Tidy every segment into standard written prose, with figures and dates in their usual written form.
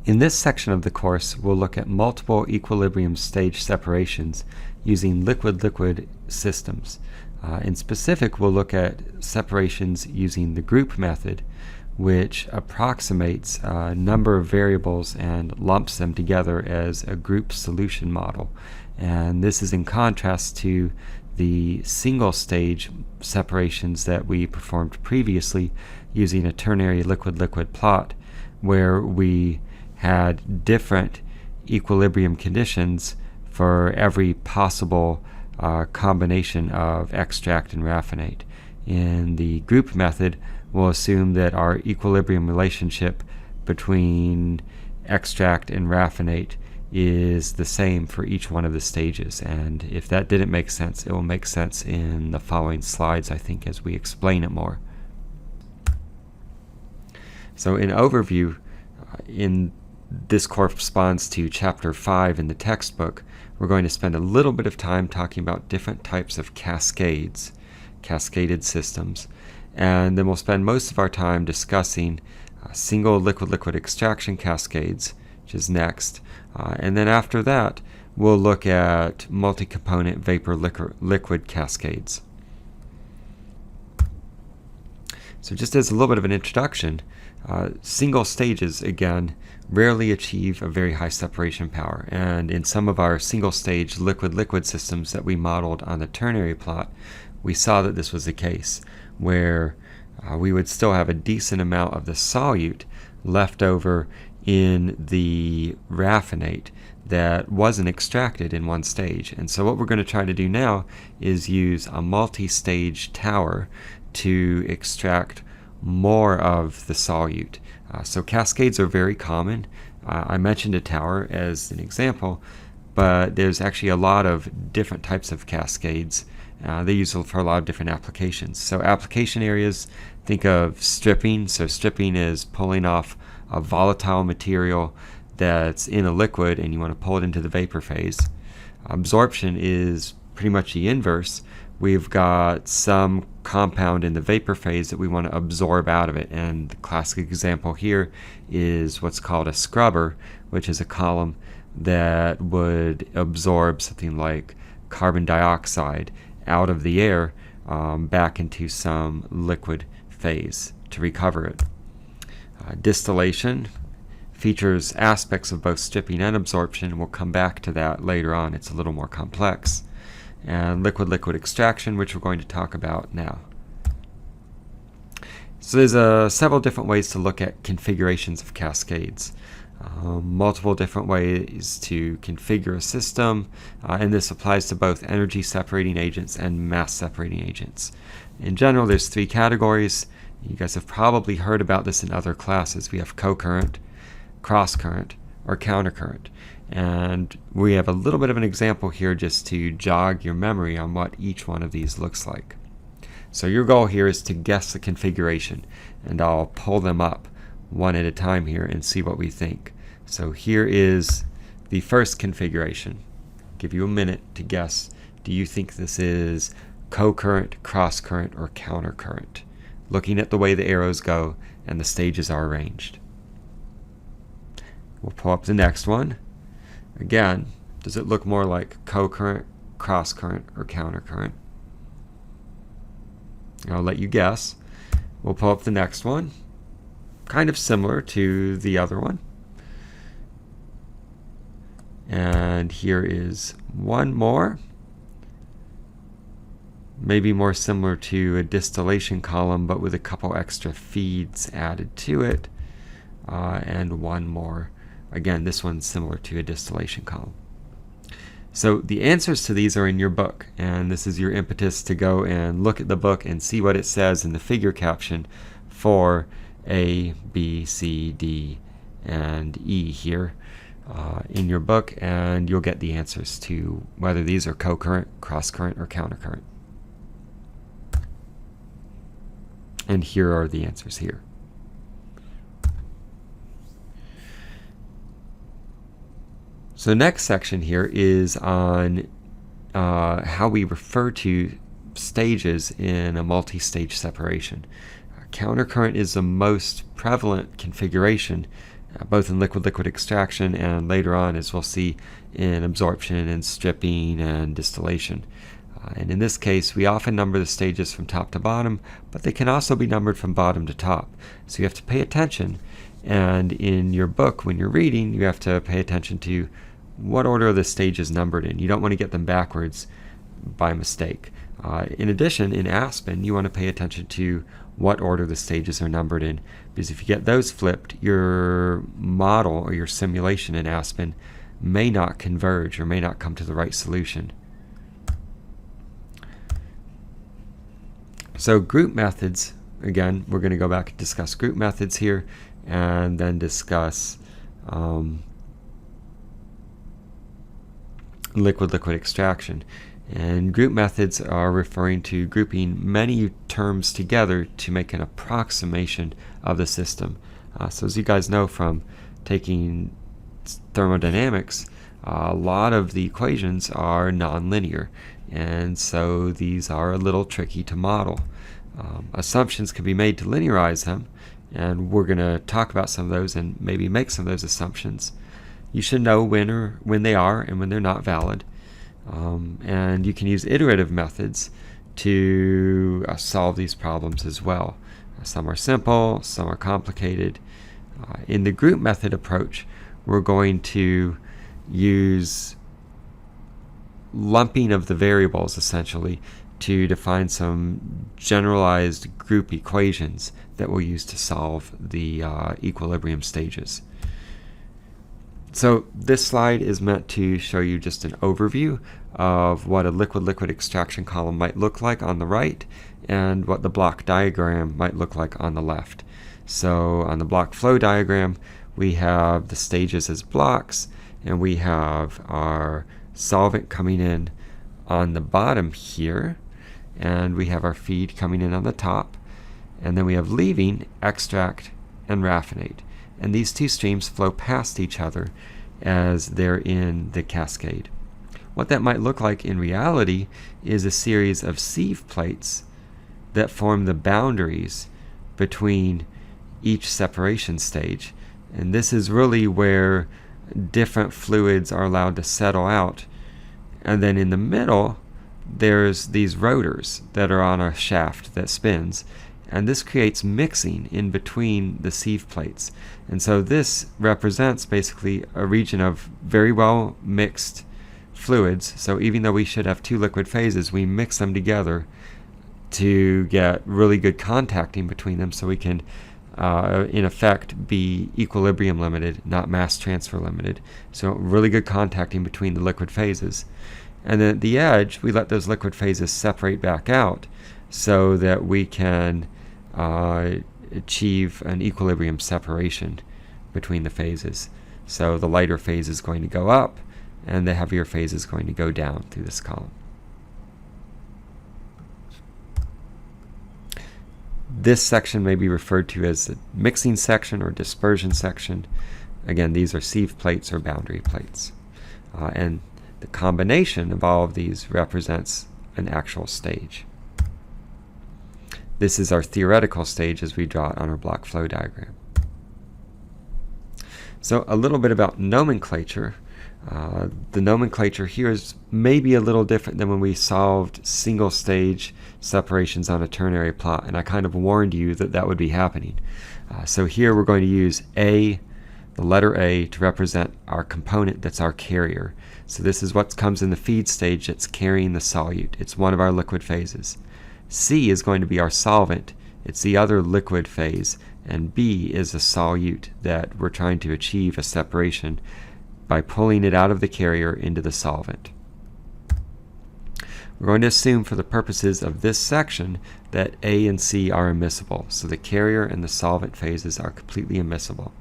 In this section of the course, we'll look at multiple equilibrium stage separations using liquid-liquid systems. In specific, we'll look at separations using the group method, which approximates a number of variables and lumps them together as a group solution model. And this is in contrast to the single stage separations that we performed previously using a ternary liquid-liquid plot, where we had different equilibrium conditions for every possible combination of extract and raffinate. In the group method, we'll assume that our equilibrium relationship between extract and raffinate is the same for each one of the stages. And if that didn't make sense, it will make sense in the following slides, I think, as we explain it more. So in overview, this corresponds to Chapter 5 in the textbook. We're going to spend a little bit of time talking about different types of cascades, cascaded systems, and then we'll spend most of our time discussing single liquid-liquid extraction cascades, which is next, and then after that we'll look at multi-component vapor-liquid cascades. So just as a little bit of an introduction, single stages, again, rarely achieve a very high separation power, and in some of our single stage liquid-liquid systems that we modeled on the ternary plot, we saw that this was the case, where we would still have a decent amount of the solute left over in the raffinate that wasn't extracted in one stage. And so what we're going to try to do now is use a multi-stage tower to extract more of the solute. So cascades are very common. I mentioned a tower as an example, but there's actually a lot of different types of cascades. They use it for a lot of different applications. So application areas, think of stripping. So stripping is pulling off a volatile material that's in a liquid and you want to pull it into the vapor phase. Absorption is pretty much the inverse. We've got some compound in the vapor phase that we want to absorb out of it, and the classic example here is what's called a scrubber, which is a column that would absorb something like carbon dioxide out of the air back into some liquid phase to recover it. Distillation features aspects of both stripping and absorption. We'll come back to that later on. It's a little more complex. And liquid-liquid extraction, which we're going to talk about now. So there's several different ways to look at configurations of cascades. Multiple different ways to configure a system, and this applies to both energy separating agents and mass separating agents. In general, there's three categories. You guys have probably heard about this in other classes. We have co-current, cross-current, or countercurrent. And we have a little bit of an example here just to jog your memory on what each one of these looks like. So your goal here is to guess the configuration, and I'll pull them up one at a time here and see what we think. So here is the first configuration. I'll give you a minute to guess. Do you think this is co-current, cross-current, or countercurrent? Looking at the way the arrows go and the stages are arranged. We'll pull up the next one. Again, does it look more like co-current, cross-current, or countercurrent? I'll let you guess. We'll pull up the next one. Kind of similar to the other one. And here is one more. Maybe more similar to a distillation column, but with a couple extra feeds added to it. And one more. Again, this one's similar to a distillation column. So the answers to these are in your book, and this is your impetus to go and look at the book and see what it says in the figure caption for A, B, C, D, and E here in your book, and you'll get the answers to whether these are co-current, cross-current, or countercurrent. And here are the answers here. So the next section here is on how we refer to stages in a multi-stage separation. Countercurrent is the most prevalent configuration, both in liquid-liquid extraction and later on, as we'll see, in absorption and stripping and distillation. And in this case, we often number the stages from top to bottom, but they can also be numbered from bottom to top. So you have to pay attention, and in your book, when you're reading, you have to pay attention to what order are the stages numbered in. You don't want to get them backwards by mistake. In addition, in Aspen, you want to pay attention to what order the stages are numbered in, because if you get those flipped, your model or your simulation in Aspen may not converge or may not come to the right solution. So group methods, again, we're going to go back and discuss group methods here and then discuss liquid-liquid extraction. And group methods are referring to grouping many terms together to make an approximation of the system. So as you guys know from taking thermodynamics, a lot of the equations are nonlinear, and so these are a little tricky to model. Assumptions can be made to linearize them, and we're going to talk about some of those and maybe make some of those assumptions. You should know when they are and when they're not valid. And you can use iterative methods to solve these problems as well. Some are simple, some are complicated. In the group method approach, we're going to use lumping of the variables essentially to define some generalized group equations that we'll use to solve the equilibrium stages. So this slide is meant to show you just an overview of what a liquid-liquid extraction column might look like on the right and what the block diagram might look like on the left. So on the block flow diagram, we have the stages as blocks, and we have our solvent coming in on the bottom here, and we have our feed coming in on the top, and then we have leaving, extract, and raffinate. And these two streams flow past each other as they're in the cascade. What that might look like in reality is a series of sieve plates that form the boundaries between each separation stage. And this is really where different fluids are allowed to settle out. And then in the middle, there's these rotors that are on a shaft that spins. And this creates mixing in between the sieve plates. And so this represents basically a region of very well mixed fluids. So even though we should have two liquid phases, we mix them together to get really good contacting between them, so we can in effect be equilibrium limited, not mass transfer limited. So really good contacting between the liquid phases. And then at the edge, we let those liquid phases separate back out so that we can achieve an equilibrium separation between the phases. So the lighter phase is going to go up, and the heavier phase is going to go down through this column. This section may be referred to as the mixing section or dispersion section. Again, these are sieve plates or boundary plates. And the combination of all of these represents an actual stage. This is our theoretical stage as we draw it on our block flow diagram. So a little bit about nomenclature. The nomenclature here is maybe a little different than when we solved single stage separations on a ternary plot, and I kind of warned you that that would be happening. So here we're going to use A, the letter A, to represent our component that's our carrier. So this is what comes in the feed stage that's carrying the solute. It's one of our liquid phases. C is going to be our solvent. It's the other liquid phase. And B is a solute that we're trying to achieve a separation by pulling it out of the carrier into the solvent. We're going to assume for the purposes of this section that A and C are immiscible. So the carrier and the solvent phases are completely immiscible.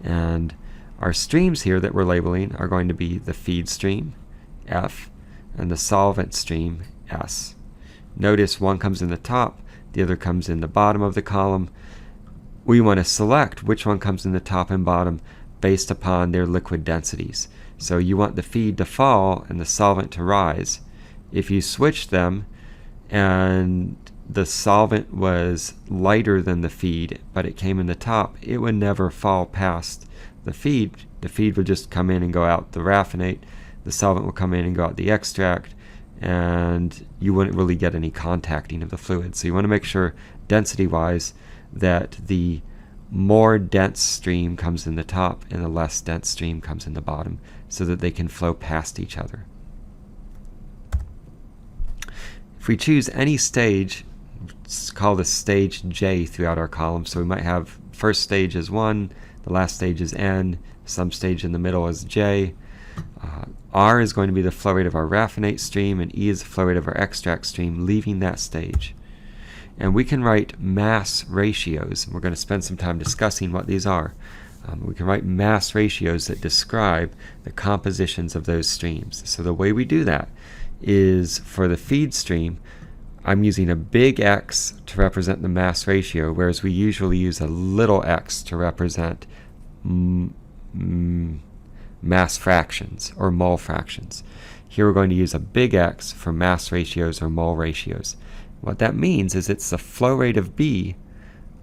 And our streams here that we're labeling are going to be the feed stream, F, and the solvent stream, S. Notice one comes in the top, the other comes in the bottom of the column. We want to select which one comes in the top and bottom based upon their liquid densities. So you want the feed to fall and the solvent to rise. If you switch them and the solvent was lighter than the feed, but it came in the top, it would never fall past the feed. The feed would just come in and go out the raffinate. The solvent would come in and go out the extract, and you wouldn't really get any contacting of the fluid. So you want to make sure, density-wise, that the more dense stream comes in the top and the less dense stream comes in the bottom, so that they can flow past each other. If we choose any stage, it's called a stage J throughout our column. So we might have first stage as 1, the last stage is N, some stage in the middle is J. R is going to be the flow rate of our raffinate stream, and E is the flow rate of our extract stream leaving that stage. And we can write mass ratios. We're going to spend some time discussing what these are. We can write mass ratios that describe the compositions of those streams. So the way we do that is, for the feed stream, I'm using a big X to represent the mass ratio, whereas we usually use a little x to represent mass fractions or mole fractions. Here we're going to use a big X for mass ratios or mole ratios. What that means is it's the flow rate of B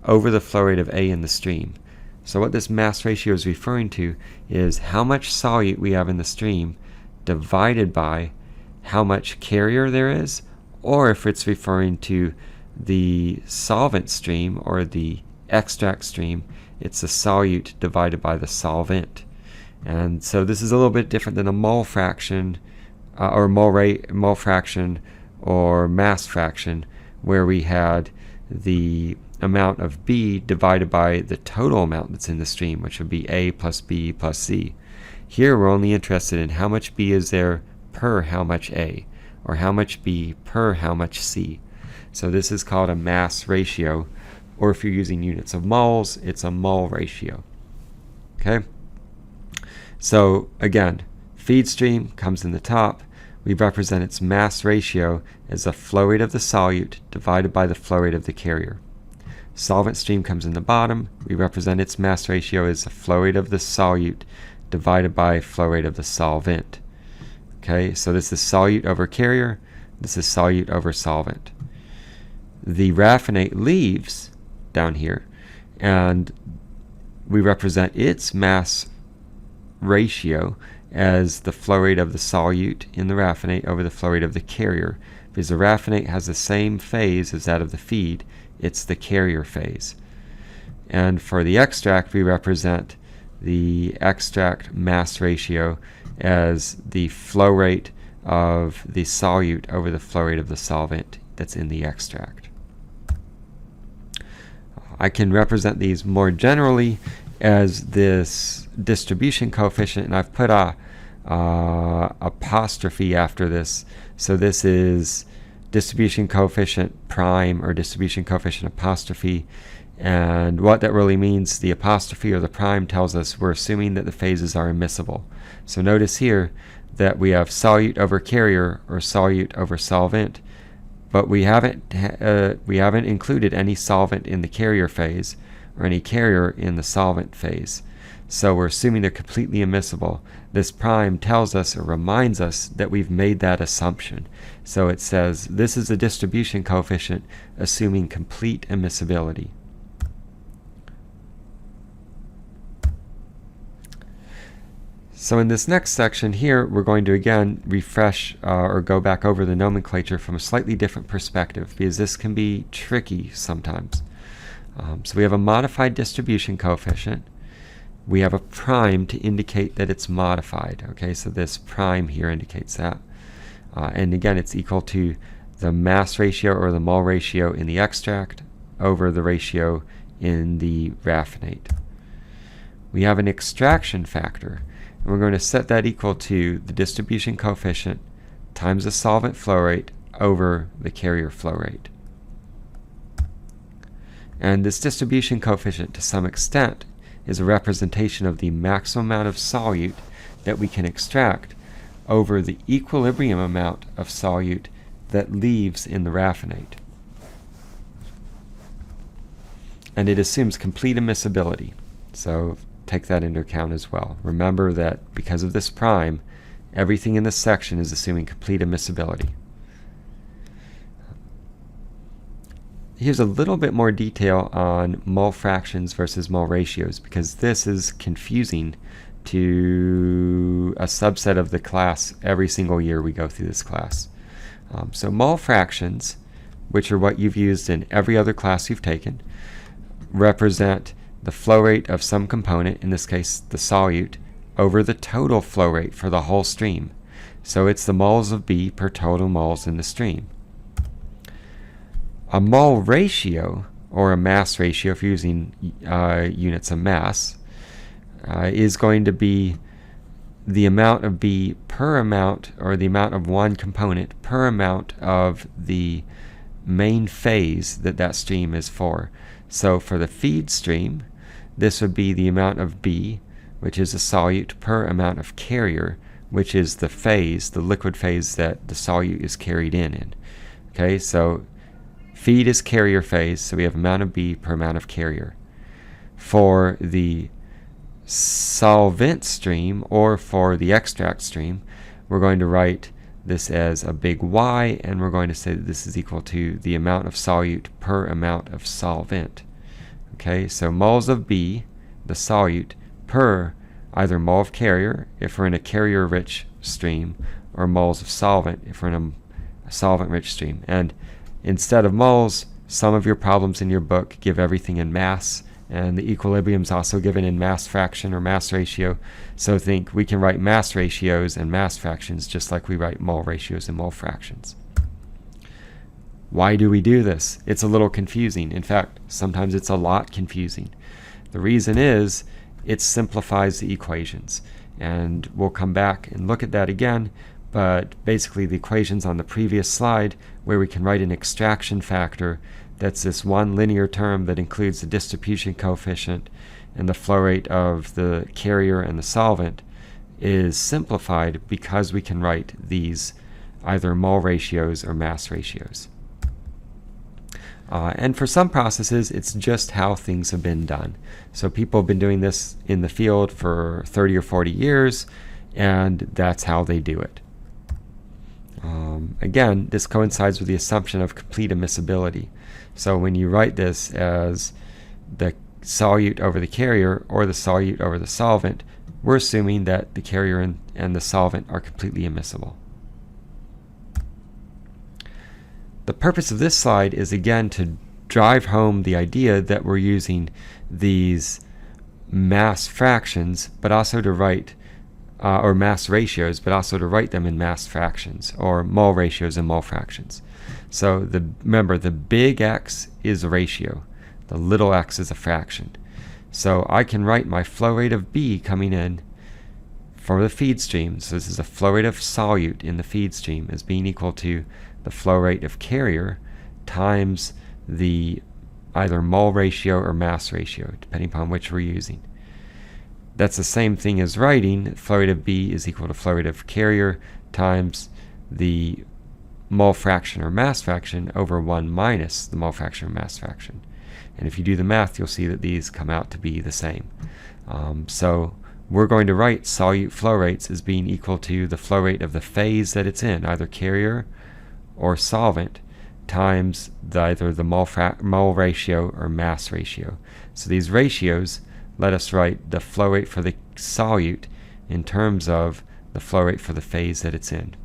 over the flow rate of A in the stream. So what this mass ratio is referring to is how much solute we have in the stream divided by how much carrier there is, or if it's referring to the solvent stream or the extract stream, it's the solute divided by the solvent. And so this is a little bit different than a mole fraction or mole fraction or mass fraction, where we had the amount of B divided by the total amount that's in the stream, which would be A plus B plus C. Here we're only interested in how much B is there per how much A, or how much B per how much C. So this is called a mass ratio, or if you're using units of moles, it's a mole ratio. Okay? So again, feed stream comes in the top. We represent its mass ratio as the flow rate of the solute divided by the flow rate of the carrier. Solvent stream comes in the bottom. We represent its mass ratio as the flow rate of the solute divided by flow rate of the solvent. Okay, so this is solute over carrier. This is solute over solvent. The raffinate leaves down here, and we represent its mass ratio as the flow rate of the solute in the raffinate over the flow rate of the carrier. Because the raffinate has the same phase as that of the feed, it's the carrier phase. And for the extract, we represent the extract mass ratio as the flow rate of the solute over the flow rate of the solvent that's in the extract. I can represent these more generally as this distribution coefficient, and I've put a apostrophe after this. So this is distribution coefficient prime or distribution coefficient apostrophe. And what that really means, the apostrophe or the prime tells us we're assuming that the phases are immiscible. So notice here that we have solute over carrier or solute over solvent, but we haven't included any solvent in the carrier phase or any carrier in the solvent phase. So we're assuming they're completely immiscible. This prime tells us or reminds us that we've made that assumption. So it says this is a distribution coefficient assuming complete immiscibility. So in this next section here, we're going to again refresh or go back over the nomenclature from a slightly different perspective, because this can be tricky sometimes. So we have a modified distribution coefficient. We have a prime to indicate that it's modified. Okay, so this prime here indicates that. And again, it's equal to the mass ratio or the mole ratio in the extract over the ratio in the raffinate. We have an extraction factor, and we're going to set that equal to the distribution coefficient times the solvent flow rate over the carrier flow rate. And this distribution coefficient, to some extent, is a representation of the maximum amount of solute that we can extract over the equilibrium amount of solute that leaves in the raffinate. And it assumes complete immiscibility. So take that into account as well. Remember that because of this prime, everything in this section is assuming complete immiscibility. here's a little bit more detail on mole fractions versus mole ratios, because this is confusing to a subset of the class every single year we go through this class. So mole fractions, which are what you've used in every other class you've taken, represent the flow rate of some component, in this case the solute, over the total flow rate for the whole stream. So it's the moles of B per total moles in the stream. A mole ratio, or a mass ratio if you're using units of mass, is going to be the amount of B per amount, or the amount of one component per amount of the main phase that that stream is for. So for the feed stream, this would be the amount of B, which is a solute, per amount of carrier, which is the phase, the liquid phase that the solute is carried in. Okay, so feed is carrier phase, so we have amount of B per amount of carrier. For the solvent stream, or for the extract stream, we're going to write this as a big Y, and we're going to say that this is equal to the amount of solute per amount of solvent. Okay, so moles of B, the solute, per either mole of carrier if we're in a carrier-rich stream, or moles of solvent if we're in a solvent-rich stream. And instead of moles, some of your problems in your book give everything in mass, and the equilibrium is also given in mass fraction or mass ratio. So think we can write mass ratios and mass fractions just like we write mole ratios and mole fractions. Why do we do this? It's a little confusing. In fact, sometimes it's a lot confusing. The reason is it simplifies the equations, and we'll come back and look at that again. But basically the equations on the previous slide, where we can write an extraction factor, that's this one linear term that includes the distribution coefficient and the flow rate of the carrier and the solvent, is simplified because we can write these either mole ratios or mass ratios. And for some processes, it's just how things have been done. So people have been doing this in the field for 30 or 40 years, and that's how they do it. Again, this coincides with the assumption of complete immiscibility. So when you write this as the solute over the carrier, or the solute over the solvent, we're assuming that the carrier and the solvent are completely immiscible. The purpose of this slide is again to drive home the idea that we're using these mass fractions, but also to write or mass ratios, but also to write them in mass fractions, or mole ratios and mole fractions. So remember, the big X is a ratio, the little x is a fraction. So I can write my flow rate of B coming in for the feed stream, so this is a flow rate of solute in the feed stream, as being equal to the flow rate of carrier times the either mole ratio or mass ratio, depending upon which we're using. That's the same thing as writing flow rate of B is equal to flow rate of carrier times the mole fraction or mass fraction over 1 minus the mole fraction or mass fraction. And if you do the math, you'll see that these come out to be the same. So we're going to write solute flow rates as being equal to the flow rate of the phase that it's in, either carrier or solvent, times either the mole ratio or mass ratio. So these ratios let us write the flow rate for the solute in terms of the flow rate for the phase that it's in,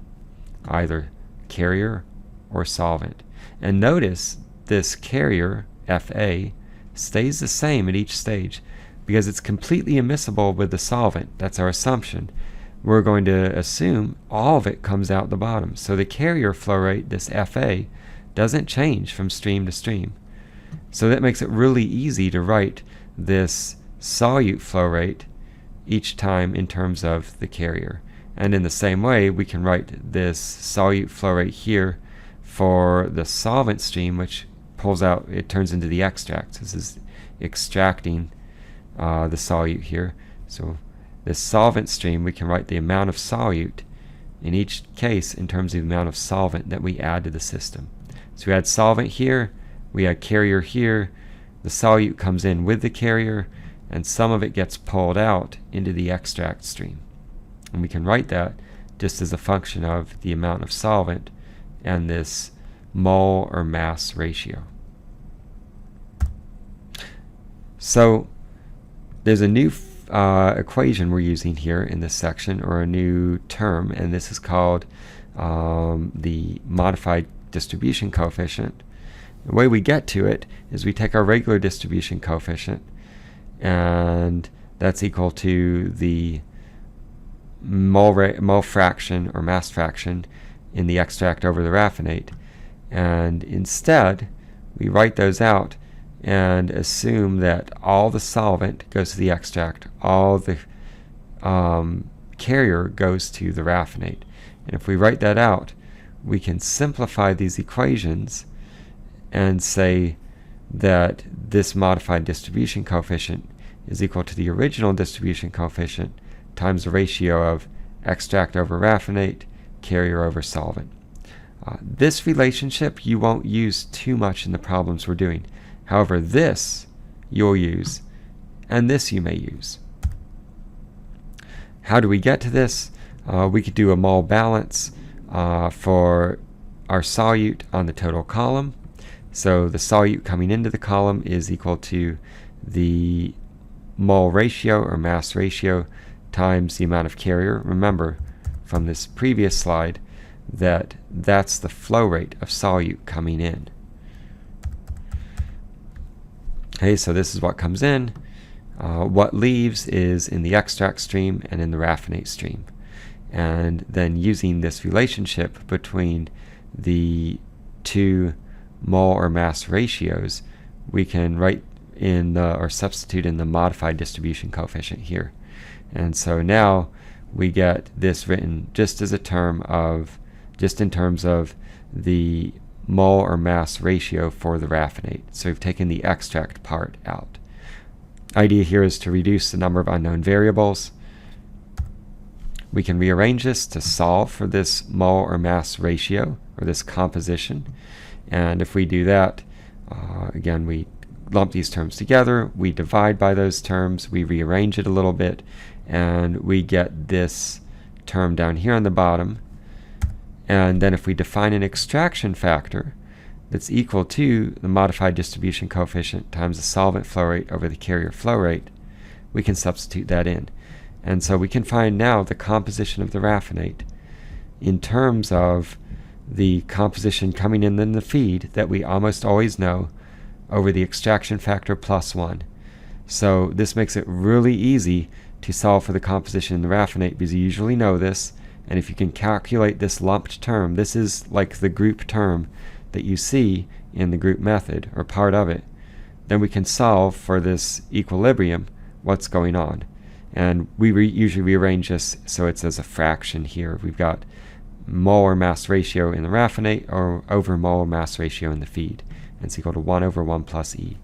either carrier or solvent. And notice this carrier, FA, stays the same at each stage because it's completely immiscible with the solvent. That's our assumption. We're going to assume all of it comes out the bottom. So the carrier flow rate, this FA, doesn't change from stream to stream. So that makes it really easy to write this solute flow rate each time in terms of the carrier. And in the same way, we can write this solute flow rate here for the solvent stream, which pulls out, it turns into the extract. This is extracting the solute here. So this solvent stream, we can write the amount of solute in each case in terms of the amount of solvent that we add to the system. So we add solvent here, we add carrier here, the solute comes in with the carrier, and some of it gets pulled out into the extract stream. And we can write that just as a function of the amount of solvent and this mole or mass ratio. So there's a new equation we're using here in this section, or a new term, and this is called the modified distribution coefficient. The way we get to it is we take our regular distribution coefficient, and that's equal to the mole fraction or mass fraction in the extract over the raffinate, and instead we write those out and assume that all the solvent goes to the extract, all the carrier goes to the raffinate. And if we write that out, we can simplify these equations and say that this modified distribution coefficient is equal to the original distribution coefficient times the ratio of extract over raffinate, carrier over solvent. This relationship you won't use too much in the problems we're doing. However, this you'll use, and this you may use. How do we get to this? We could do a mole balance for our solute on the total column. So the solute coming into the column is equal to the mole ratio or mass ratio times the amount of carrier. Remember from this previous slide that that's the flow rate of solute coming in. Okay, so this is what comes in. What leaves is in the extract stream and in the raffinate stream. And then using this relationship between the two mole or mass ratios, we can write in the, or substitute in the modified distribution coefficient here. And so now we get this written just as a term of, just in terms of the mole or mass ratio for the raffinate. So we've taken the extract part out. Idea here is to reduce the number of unknown variables. We can rearrange this to solve for this mole or mass ratio, or this composition. And if we do that, again, we lump these terms together, we divide by those terms, we rearrange it a little bit, and we get this term down here on the bottom. And then if we define an extraction factor that's equal to the modified distribution coefficient times the solvent flow rate over the carrier flow rate, we can substitute that in. And so we can find now the composition of the raffinate in terms of the composition coming in the feed that we almost always know over the extraction factor plus 1. So this makes it really easy to solve for the composition in the raffinate because you usually know this, and if you can calculate this lumped term, this is like the group term that you see in the group method, or part of it, then we can solve for this equilibrium, what's going on. And we usually rearrange this so it's as a fraction here. We've got molar mass ratio in the raffinate or over molar mass ratio in the feed. And it's equal to 1 over 1 plus E.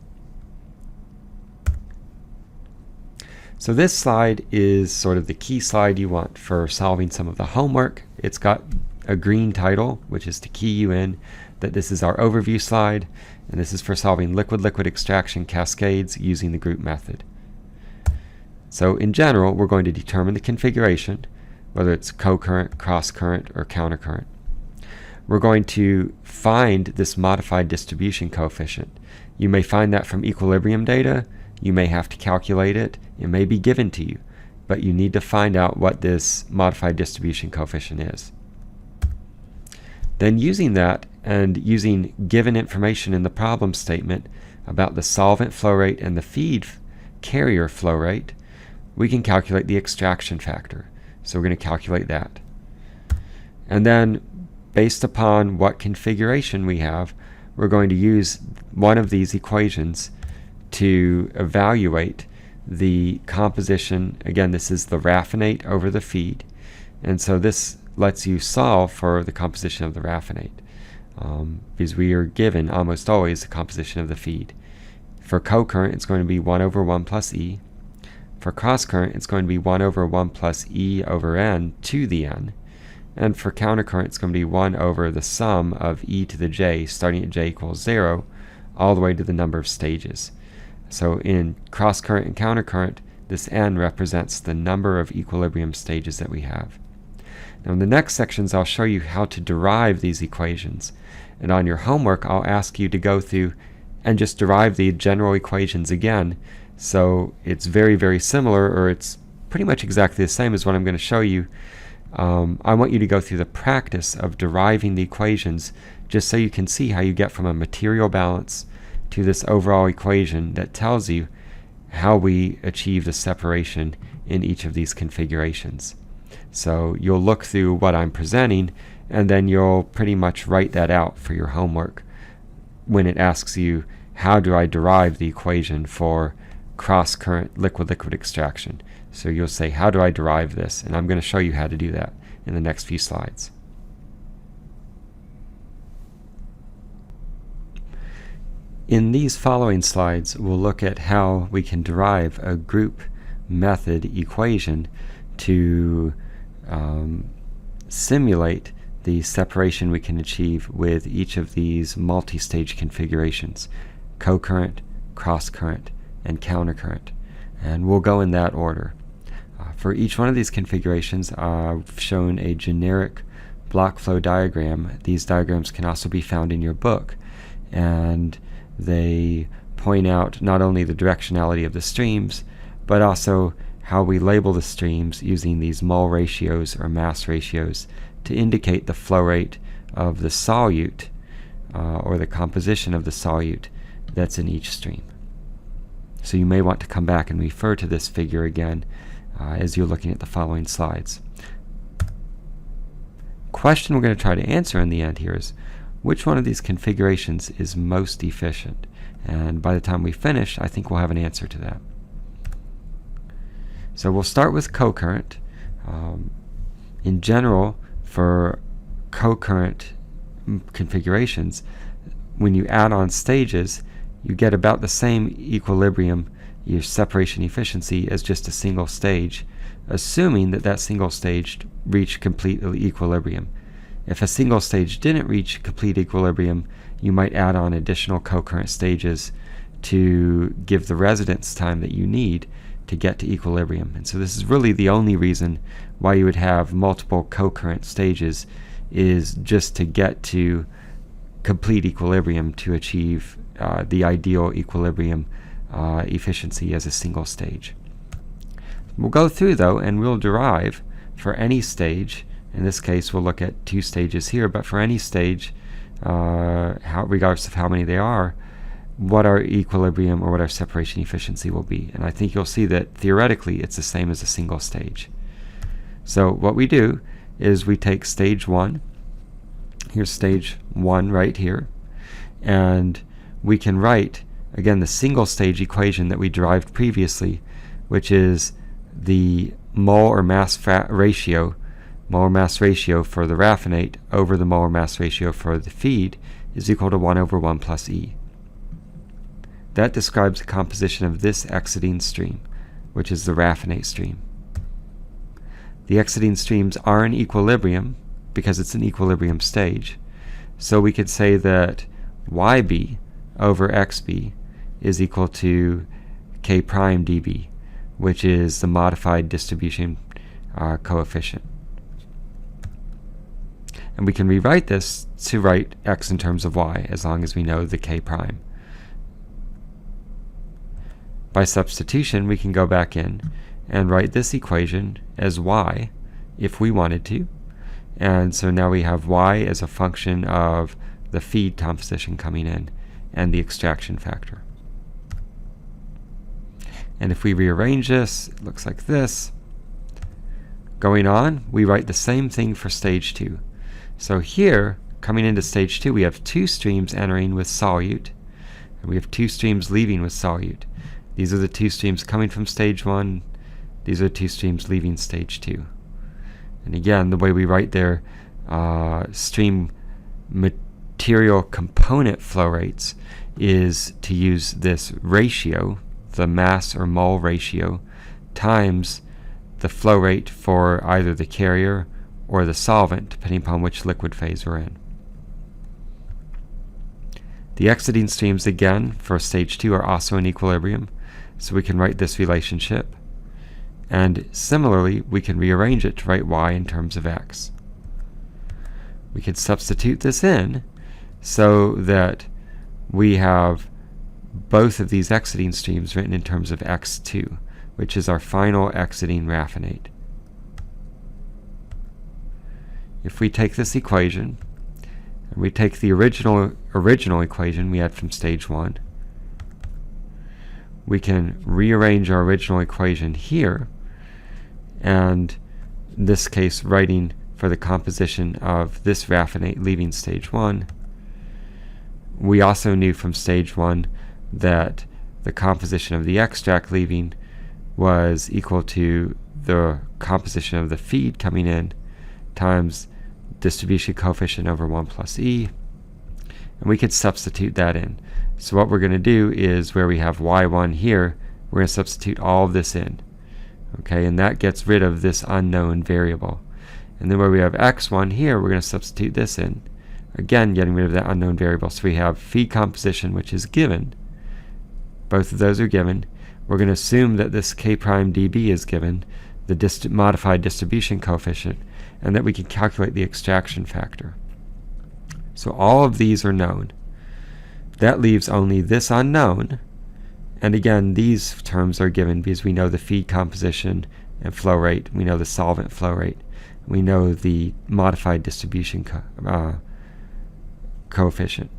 So this slide is sort of the key slide you want for solving some of the homework. It's got a green title, which is to key you in that this is our overview slide, and this is for solving liquid-liquid extraction cascades using the group method. So in general, we're going to determine the configuration, whether it's co-current, cross-current, or counter-current. We're going to find this modified distribution coefficient. You may find that from equilibrium data. You may have to calculate it. It may be given to you, but you need to find out what this modified distribution coefficient is. Then using that and using given information in the problem statement about the solvent flow rate and the feed carrier flow rate, we can calculate the extraction factor. So we're going to calculate that. And then based upon what configuration we have, we're going to use one of these equations to evaluate the composition. Again, this is the raffinate over the feed. And so this lets you solve for the composition of the raffinate because we are given almost always the composition of the feed. For co-current, it's going to be 1 over 1 plus E. For cross-current, it's going to be 1 over 1 plus E over N to the N. And for countercurrent, it's going to be 1 over the sum of E to the J, starting at J equals 0, all the way to the number of stages. So in cross-current and countercurrent, this N represents the number of equilibrium stages that we have. Now in the next sections, I'll show you how to derive these equations. And on your homework, I'll ask you to go through and just derive the general equations again. So it's very, very similar, or it's pretty much exactly the same as what I'm going to show you. I want you to go through the practice of deriving the equations just so you can see how you get from a material balance to this overall equation that tells you how we achieve the separation in each of these configurations. So you'll look through what I'm presenting, and then you'll pretty much write that out for your homework when it asks you, how do I derive the equation for cross-current liquid-liquid extraction? So you'll say, how do I derive this? And I'm going to show you how to do that in the next few slides. In these following slides, we'll look at how we can derive a group method equation to simulate the separation we can achieve with each of these multi-stage configurations: co-current, cross-current, and counter-current. And we'll go in that order. For each one of these configurations, I've shown a generic block flow diagram. These diagrams can also be found in your book, and they point out not only the directionality of the streams, but also how we label the streams using these mole ratios or mass ratios to indicate the flow rate of the solute or the composition of the solute that's in each stream. So you may want to come back and refer to this figure again as you're looking at the following slides. Question we're going to try to answer in the end here is, which one of these configurations is most efficient? And by the time we finish, I think we'll have an answer to that. So we'll start with co-current. In general, for co-current configurations, when you add on stages, you get about the same equilibrium, your separation efficiency, as just a single stage, assuming that that single stage reached complete equilibrium. If a single stage didn't reach complete equilibrium, you might add on additional co-current stages to give the residence time that you need to get to equilibrium. And so this is really the only reason why you would have multiple co-current stages, is just to get to complete equilibrium to achieve the ideal equilibrium efficiency as a single stage. We'll go through though, and we'll derive for any stage. In this case, we'll look at two stages here, but for any stage, regardless of how many they are, what our equilibrium or what our separation efficiency will be. And I think you'll see that theoretically it's the same as a single stage. So what we do is we take stage 1. Here's stage 1 right here, and we can write again the single stage equation that we derived previously, which is the molar mass ratio for the raffinate over the molar mass ratio for the feed is equal to 1/1 plus E. That describes the composition of this exiting stream, which is the raffinate stream. The exiting streams are in equilibrium because it's an equilibrium stage. So we could say that YB over XB is equal to K prime dB, which is the modified distribution coefficient. And we can rewrite this to write X in terms of Y, as long as we know the K prime. By substitution, we can go back in and write this equation as Y if we wanted to. And so now we have Y as a function of the feed composition coming in and the extraction factor. And if we rearrange this, it looks like this. Going on, we write the same thing for stage 2. So here, coming into stage 2, we have 2 streams entering with solute, and we have 2 streams leaving with solute. These are the 2 streams coming from stage 1. These are 2 streams leaving stage 2. And again, the way we write their stream material component flow rates is to use this ratio, the mass or mole ratio, times the flow rate for either the carrier or the solvent, depending upon which liquid phase we're in. The exiting streams, again, for stage 2 are also in equilibrium, so we can write this relationship. And similarly, we can rearrange it to write Y in terms of X. We could substitute this in so that we have both of these exiting streams written in terms of x2, which is our final exiting raffinate. If we take this equation, and we take the original equation we had from stage 1, we can rearrange our original equation here, and in this case writing for the composition of this raffinate leaving stage 1. We also knew from stage 1 that the composition of the extract leaving was equal to the composition of the feed coming in times distribution coefficient over 1 plus E, and we could substitute that in. So what we're going to do is, where we have y1 here, we're going to substitute all of this in. Okay, and that gets rid of this unknown variable. And then where we have x1 here, we're going to substitute this in. Again, getting rid of that unknown variable. So we have feed composition, which is given. Both of those are given. We're going to assume that this k prime dB is given, the modified distribution coefficient, and that we can calculate the extraction factor. So all of these are known. That leaves only this unknown, and again these terms are given because we know the feed composition and flow rate, we know the solvent flow rate, we know the modified distribution coefficient.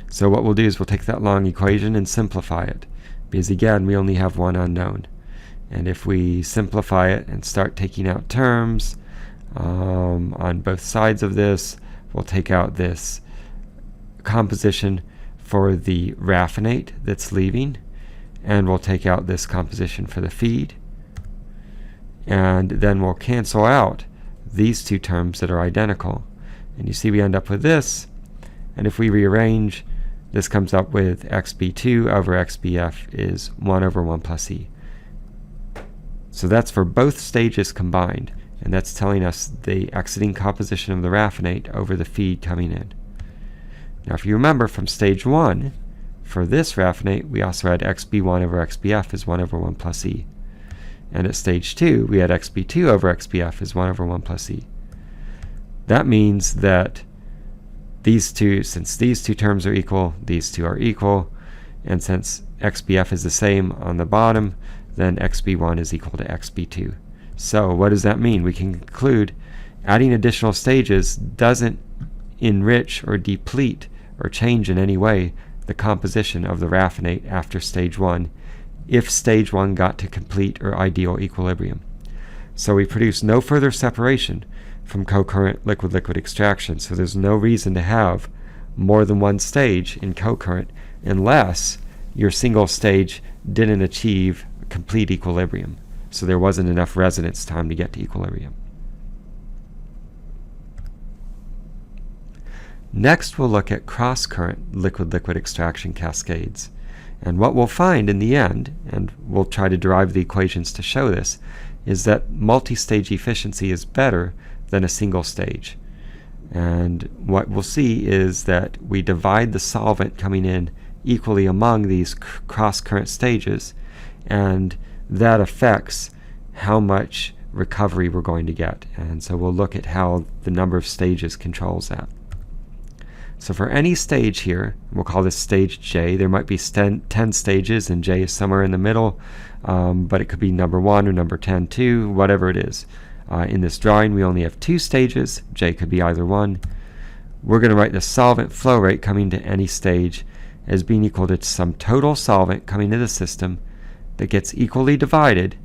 So what we'll do is we'll take that long equation and simplify it, because again we only have one unknown. And if we simplify it and start taking out terms on both sides of this, we'll take out this composition for the raffinate that's leaving, and we'll take out this composition for the feed, and then we'll cancel out these two terms that are identical, and you see we end up with this. And if we rearrange, this comes up with xb2 over xbf is 1 over 1 plus E. So that's for both stages combined, and that's telling us the exiting composition of the raffinate over the feed coming in. Now if you remember from stage 1, for this raffinate we also had xb1 over xbf is 1 over 1 plus E. And at stage 2 we had xb2 over xbf is 1 over 1 plus E. That means that these two, since these two terms are equal, these two are equal, and since xbf is the same on the bottom, then xb1 is equal to xb2. So what does that mean? We can conclude adding additional stages doesn't enrich or deplete or change in any way the composition of the raffinate after stage 1 if stage 1 got to complete or ideal equilibrium. So we produce no further separation from co-current liquid-liquid extraction, so there's no reason to have more than one stage in co-current unless your single stage didn't achieve complete equilibrium, so there wasn't enough residence time to get to equilibrium. Next we'll look at cross-current liquid-liquid extraction cascades, and what we'll find in the end, and we'll try to derive the equations to show this, is that multi-stage efficiency is better than a single stage. And what we'll see is that we divide the solvent coming in equally among these cross-current stages, and that affects how much recovery we're going to get. And so we'll look at how the number of stages controls that. So for any stage here, we'll call this stage J. There might be 10 stages and J is somewhere in the middle, but it could be number 1 or number 10, 2, whatever it is. In this drawing we only have 2 stages. J could be either one. We're going to write the solvent flow rate coming to any stage as being equal to some total solvent coming to the system that gets equally divided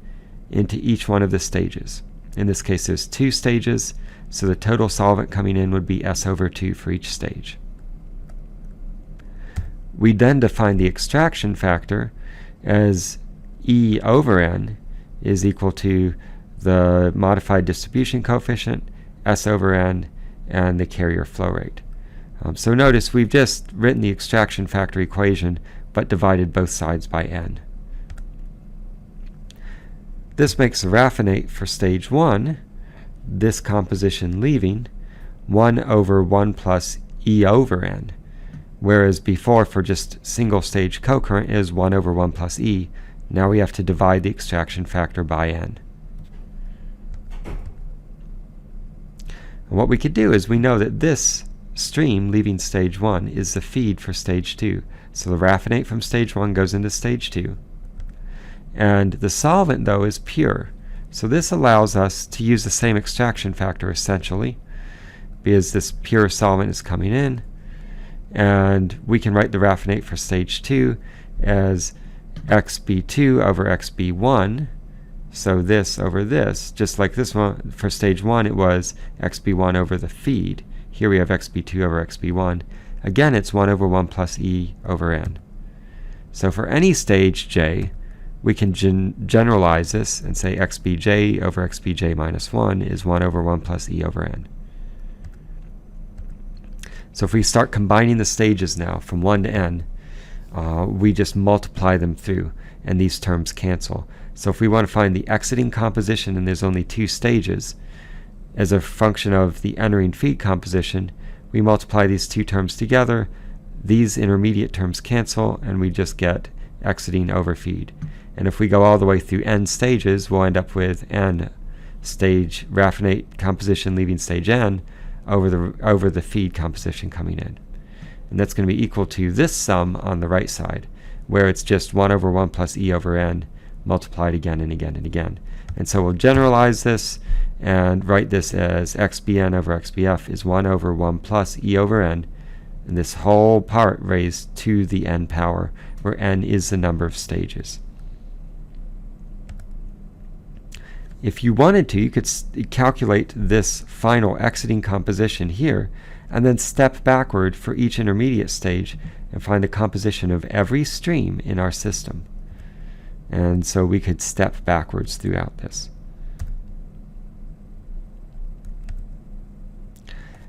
into each one of the stages. In this case there's 2 stages, so the total solvent coming in would be S over 2 for each stage. We then define the extraction factor as E over N is equal to the modified distribution coefficient, S over N, and the carrier flow rate. So notice we've just written the extraction factor equation but divided both sides by N. This makes the raffinate for stage 1, this composition leaving, 1 over 1 plus E over N, whereas before for just single stage co-current is 1 over 1 plus E. Now we have to divide the extraction factor by N. And what we could do is we know that this stream leaving stage 1 is the feed for stage 2. So the raffinate from stage 1 goes into stage 2. And the solvent, though, is pure. So this allows us to use the same extraction factor, essentially, because this pure solvent is coming in. And we can write the raffinate for stage 2 as xB2 over xB1. So this over this, just like this one, for stage 1 it was xB1 over the feed. Here we have xB2 over xB1. Again, it's 1 over 1 plus E over N. So for any stage j, we can generalize this and say xBj over xBj minus 1 is 1 over 1 plus E over N. So if we start combining the stages now from 1 to n, we just multiply them through, and these terms cancel. So if we want to find the exiting composition and there's only 2 stages, as a function of the entering feed composition, we multiply these 2 terms together, these intermediate terms cancel, and we just get exiting over feed. And if we go all the way through n stages, we'll end up with n stage raffinate composition leaving stage n over the feed composition coming in. And that's going to be equal to this sum on the right side, where it's just 1 over 1 plus E over N multiplied again and again and again. And so we'll generalize this and write this as xBn over xBf is 1 over 1 plus E over N, and this whole part raised to the n power, where n is the number of stages. If you wanted to, you could calculate this final exiting composition here, and then step backward for each intermediate stage and find the composition of every stream in our system. And so we could step backwards throughout this.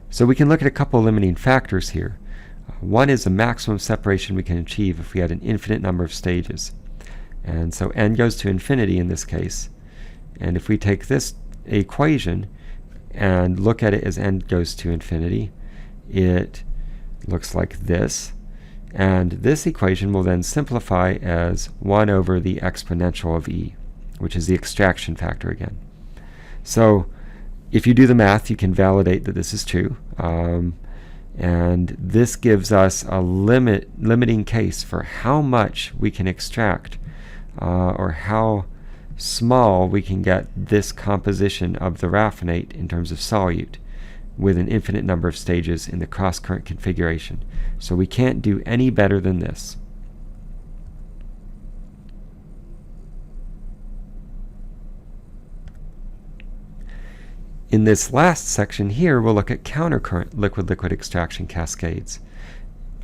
So we can look at a couple limiting factors here. One is the maximum separation we can achieve if we had an infinite number of stages. And so n goes to infinity in this case. And if we take this equation and look at it as n goes to infinity, it looks like this. And this equation will then simplify as 1 over the exponential of e, which is the extraction factor again. So if you do the math, you can validate that this is true. And this gives us a limiting case for how much we can extract, or how small we can get this composition of the raffinate in terms of solute with an infinite number of stages in the cross-current configuration. So we can't do any better than this. In this last section here, we'll look at countercurrent liquid-liquid extraction cascades.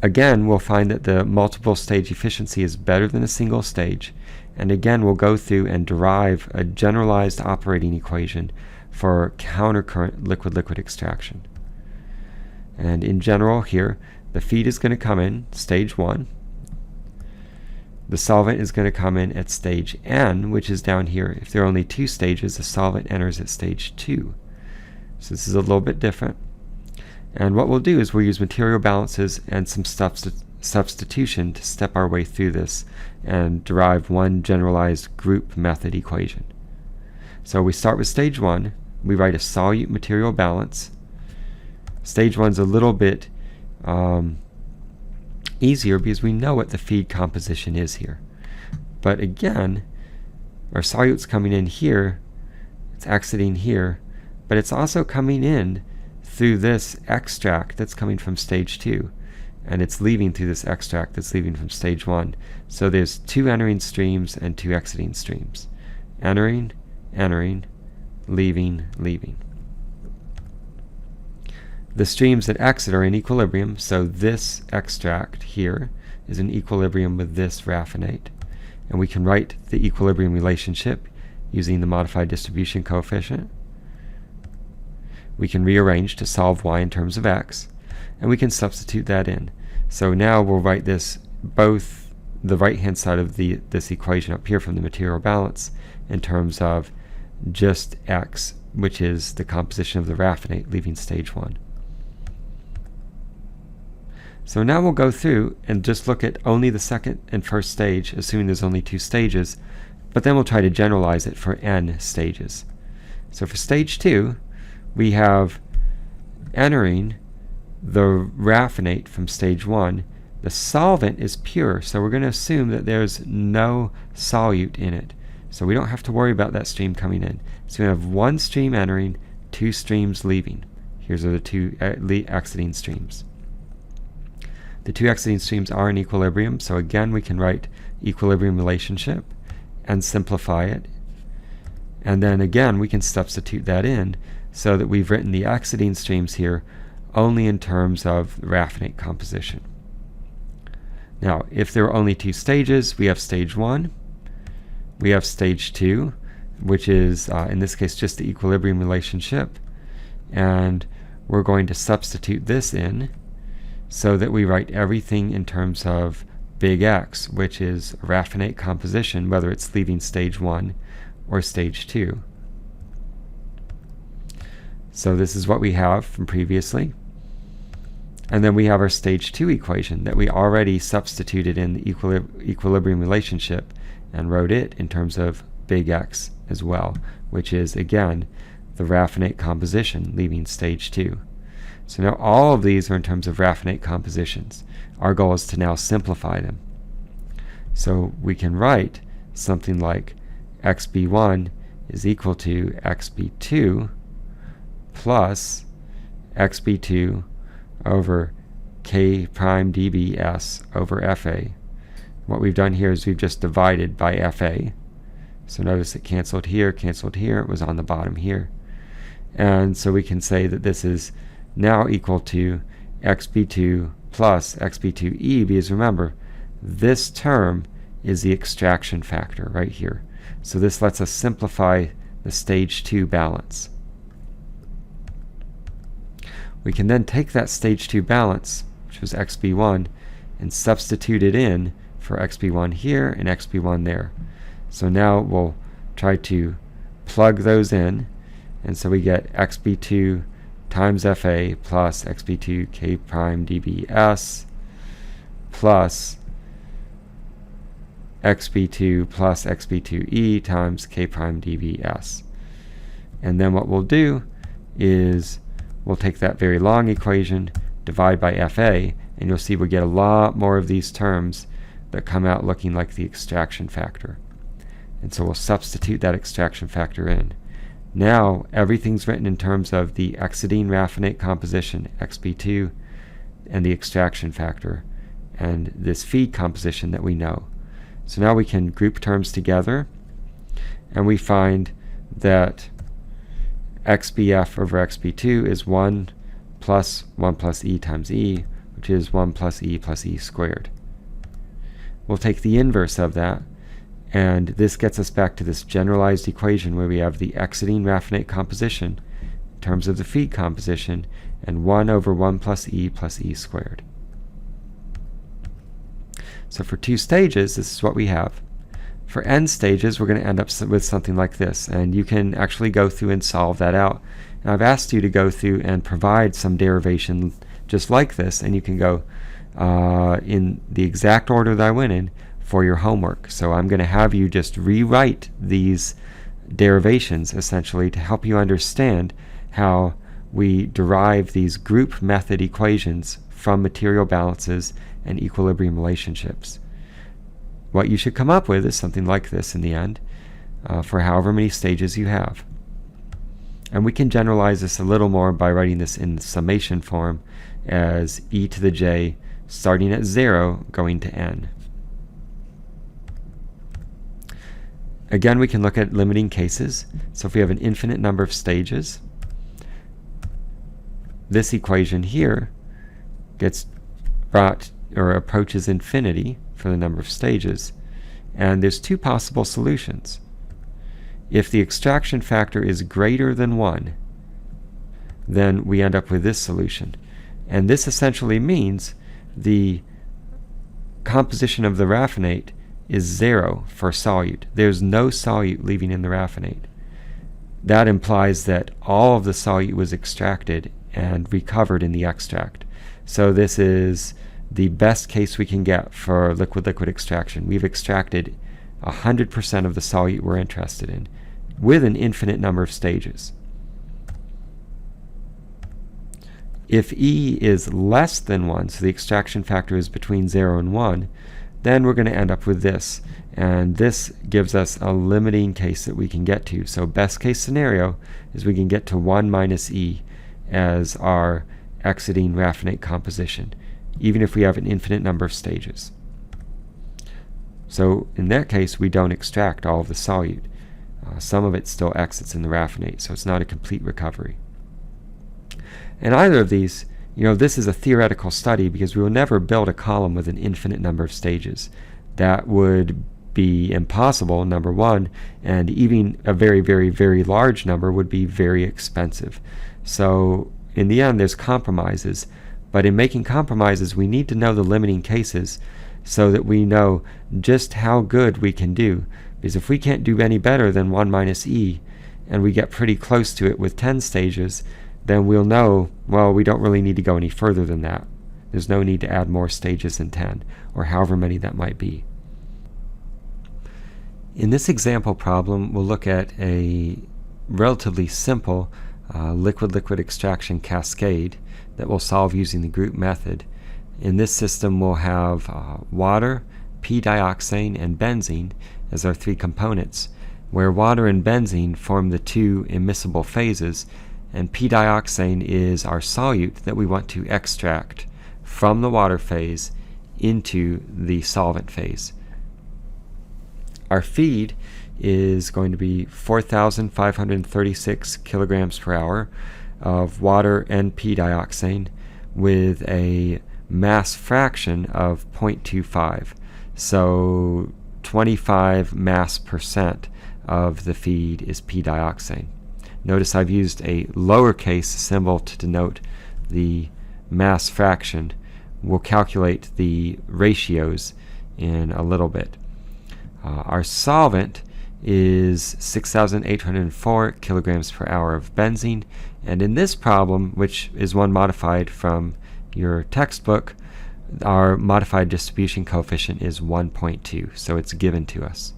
Again, we'll find that the multiple stage efficiency is better than a single stage. And again, we'll go through and derive a generalized operating equation for countercurrent liquid-liquid extraction. And in general here, the feed is going to come in stage 1. The solvent is going to come in at stage n, which is down here. If there are only 2 stages, the solvent enters at stage 2. So this is a little bit different. And what we'll do is we'll use material balances and some substitution to step our way through this and derive one generalized group method equation. So we start with stage 1. We write a solute material balance. Stage 1's a little bit easier because we know what the feed composition is here. But again, our solute's coming in here, it's exiting here, but it's also coming in through this extract that's coming from stage 2, and it's leaving through this extract that's leaving from stage 1. So there's 2 entering streams and 2 exiting streams. Entering, entering, leaving, leaving. The streams that exit are in equilibrium, so this extract here is in equilibrium with this raffinate. And we can write the equilibrium relationship using the modified distribution coefficient. We can rearrange to solve y in terms of x, and we can substitute that in. So now we'll write this, both the right-hand side of this equation up here from the material balance, in terms of just x, which is the composition of the raffinate leaving stage 1. So now we'll go through and just look at only the second and first stage, assuming there's only 2 stages, but then we'll try to generalize it for n stages. So for stage 2, we have entering the raffinate from stage 1, the solvent is pure, so we're going to assume that there's no solute in it. So we don't have to worry about that stream coming in. So we have one stream entering, two streams leaving. Here's the two exiting streams. The two exiting streams are in equilibrium, so again we can write equilibrium relationship and simplify it. And then again we can substitute that in so that we've written the exiting streams here only in terms of raffinate composition. Now, if there are only two stages, we have stage 1, we have stage 2, which is, in this case, just the equilibrium relationship. And we're going to substitute this in so that we write everything in terms of big X, which is raffinate composition, whether it's leaving stage 1 or stage 2. So this is what we have from previously. And then we have our stage 2 equation that we already substituted in the equilibrium relationship and wrote it in terms of big X as well, which is, again, the raffinate composition leaving stage 2. So now all of these are in terms of raffinate compositions. Our goal is to now simplify them. So we can write something like xb1 is equal to xb2 plus xb2 over k prime dbs over fa. What we've done here is we've just divided by fa. So notice it canceled here, it was on the bottom here. And so we can say that this is now equal to xb2 plus xb2e, because remember, this term is the extraction factor right here. So this lets us simplify the stage 2 balance. We can then take that stage 2 balance, which was xb1, and substitute it in for xb1 here and xb1 there. So now we'll try to plug those in, and so we get xb2 times fa plus xb2 k prime dbs plus xb2 plus xb2e times k prime dbs. And then what we'll do is we'll take that very long equation, divide by fa, and you'll see we get a lot more of these terms that come out looking like the extraction factor. And so we'll substitute that extraction factor in. Now everything's written in terms of the exiting raffinate composition, xb2, and the extraction factor, and this feed composition that we know. So now we can group terms together, and we find that xbf over xb2 is 1 plus e times e, which is 1 plus e squared. We'll take the inverse of that, and this gets us back to this generalized equation where we have the exiting raffinate composition in terms of the feed composition, and 1 over 1 plus e squared. So for 2 stages, this is what we have. For n stages, we're going to end up with something like this, and you can actually go through and solve that out. And I've asked you to go through and provide some derivation just like this, and you can go in the exact order that I went in for your homework. So I'm going to have you just rewrite these derivations essentially to help you understand how we derive these group method equations from material balances and equilibrium relationships. What you should come up with is something like this in the end, for however many stages you have. And we can generalize this a little more by writing this in the summation form as e to the j starting at 0 going to n. Again, we can look at limiting cases. So if we have an infinite number of stages, this equation here gets brought or approaches infinity for the number of stages, and there's 2 possible solutions. If the extraction factor is greater than 1, then we end up with this solution, and this essentially means the composition of the raffinate is 0 for solute. There's no solute leaving in the raffinate. That implies that all of the solute was extracted and recovered in the extract. So this is the best case we can get for liquid-liquid extraction. We've extracted 100% of the solute we're interested in with an infinite number of stages. If E is less than 1, so the extraction factor is between 0 and 1, then we're going to end up with this. And this gives us a limiting case that we can get to. So best case scenario is we can get to 1 minus E as our exiting raffinate composition, even if we have an infinite number of stages. So in that case, we don't extract all of the solute. Some of it still exits in the raffinate, so it's not a complete recovery. And either of these, this is a theoretical study because we will never build a column with an infinite number of stages. That would be impossible, number one, and even a very, very, very large number would be very expensive. So in the end, there's compromises, but in making compromises, we need to know the limiting cases so that we know just how good we can do. Because if we can't do any better than 1 minus E, and we get pretty close to it with 10 stages, then we'll know, well, we don't really need to go any further than that. There's no need to add more stages than 10, or however many that might be. In this example problem, we'll look at a relatively simple liquid-liquid extraction cascade that we'll solve using the group method. In this system, we'll have water, p-dioxane, and benzene as our three components, where water and benzene form the two immiscible phases, and p-dioxane is our solute that we want to extract from the water phase into the solvent phase. Our feed is going to be 4,536 kilograms per hour of water and p-dioxane with a mass fraction of 0.25. So 25 mass percent of the feed is p-dioxane. Notice I've used a lowercase symbol to denote the mass fraction. We'll calculate the ratios in a little bit. Our solvent is 6,804 kilograms per hour of benzene, and in this problem, which is one modified from your textbook, our modified distribution coefficient is 1.2, so it's given to us.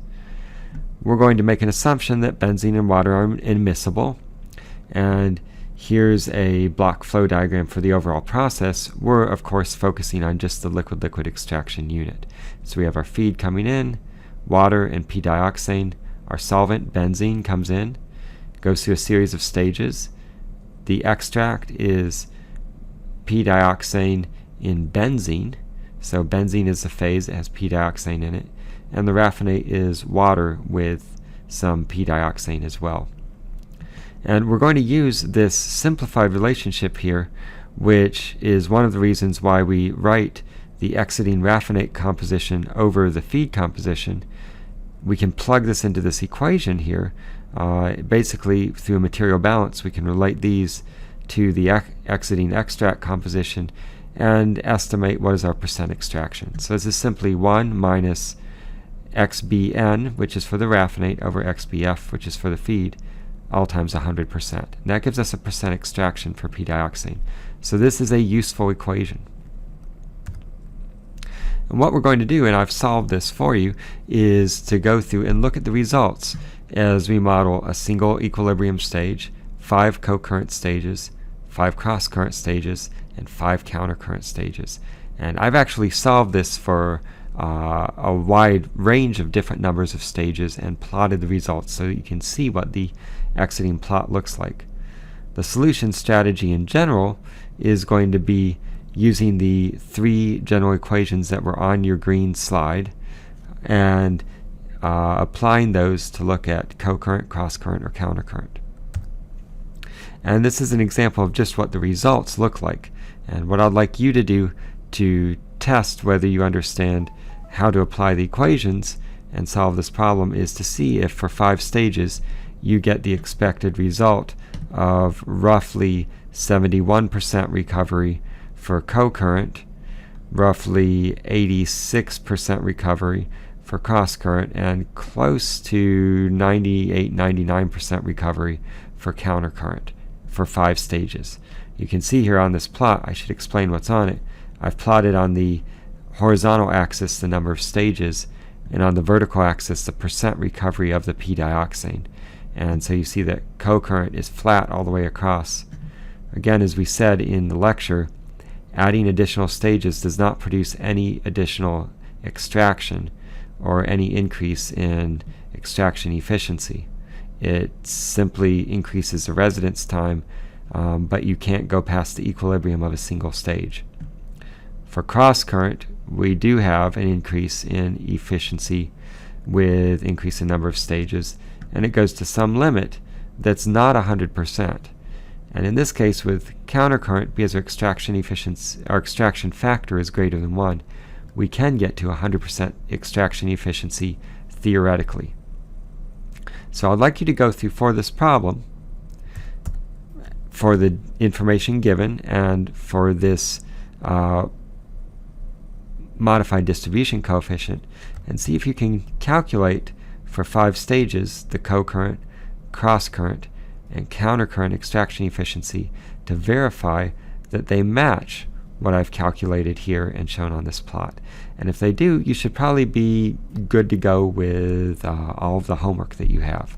We're going to make an assumption that benzene and water are immiscible, and here's a block flow diagram for the overall process. We're of course focusing on just the liquid-liquid extraction unit. So we have our feed coming in, water and p-dioxane. Our solvent, benzene, comes in, goes through a series of stages. The extract is p-dioxane in benzene, so benzene is the phase that has p-dioxane in it, and the raffinate is water with some p-dioxane as well. And we're going to use this simplified relationship here, which is one of the reasons why we write the exiting raffinate composition over the feed composition. We can plug this into this equation here. Basically, through a material balance, we can relate these to the exiting extract composition and estimate what is our percent extraction. So this is simply 1 minus xbn, which is for the raffinate, over xbf, which is for the feed, all times 100%. And that gives us a percent extraction for p-dioxane. So this is a useful equation. And what we're going to do, and I've solved this for you, is to go through and look at the results as we model a single equilibrium stage, 5 co-current stages, 5 cross-current stages, and 5 counter-current stages. And I've actually solved this for a wide range of different numbers of stages and plotted the results so that you can see what the exiting plot looks like. The solution strategy in general is going to be using the 3 general equations that were on your green slide and applying those to look at co-current, cross-current, or counter-current. And this is an example of just what the results look like. And what I'd like you to do to test whether you understand how to apply the equations and solve this problem is to see if for 5 stages you get the expected result of roughly 71% recovery for co-current, roughly 86% recovery for cross-current, and close to 98-99% recovery for counter-current for 5 stages. You can see here on this plot, I should explain what's on it. I've plotted on the horizontal axis the number of stages, and on the vertical axis the percent recovery of the p-dioxane. And so you see that co-current is flat all the way across Again, as we said in the lecture, adding additional stages does not produce any additional extraction or any increase in extraction efficiency. It simply increases the residence time, but you can't go past the equilibrium of a single stage. For cross current, we do have an increase in efficiency with increase in number of stages, and it goes to some limit that's not 100%. And in this case, with countercurrent, because our extraction efficiency, our extraction factor is greater than 1, we can get to 100% extraction efficiency theoretically. So I'd like you to go through, for this problem, for the information given and for this modified distribution coefficient, and see if you can calculate for 5 stages the co-current, cross-current, and countercurrent extraction efficiency to verify that they match what I've calculated here and shown on this plot. And if they do, you should probably be good to go with all of the homework that you have.